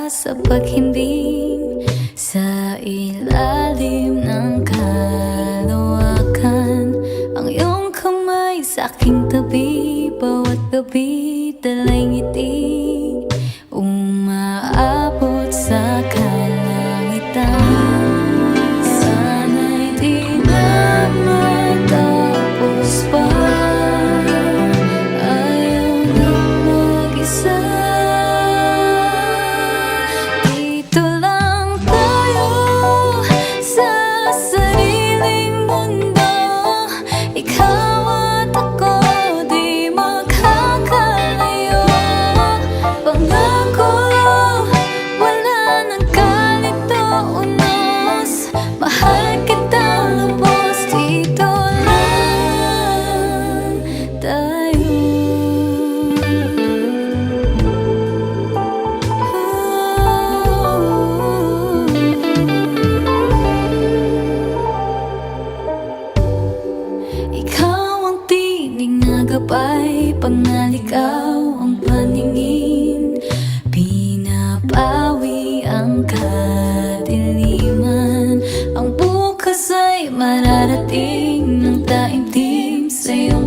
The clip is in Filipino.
sa paghimbing sa ilalim ng kalawakan. Ang iyong kamay sa aking tabi, bawat gabi dalay ngiti, umaabot sa kalangitan. Sana'y di na matapos pa, ayaw na mag-isa. Dito lang tayo sa sariling mundo, ikaw at ako di magkakalayo. Pangako, wala nang kalito unos, mahal kita lubos. Dito lang tayo. Ikaw ang tinig na gabay, pag naligaw ang paningin, pinapawi ang kadiliman. Ang bukas ay mararating ng taimtim sa iyong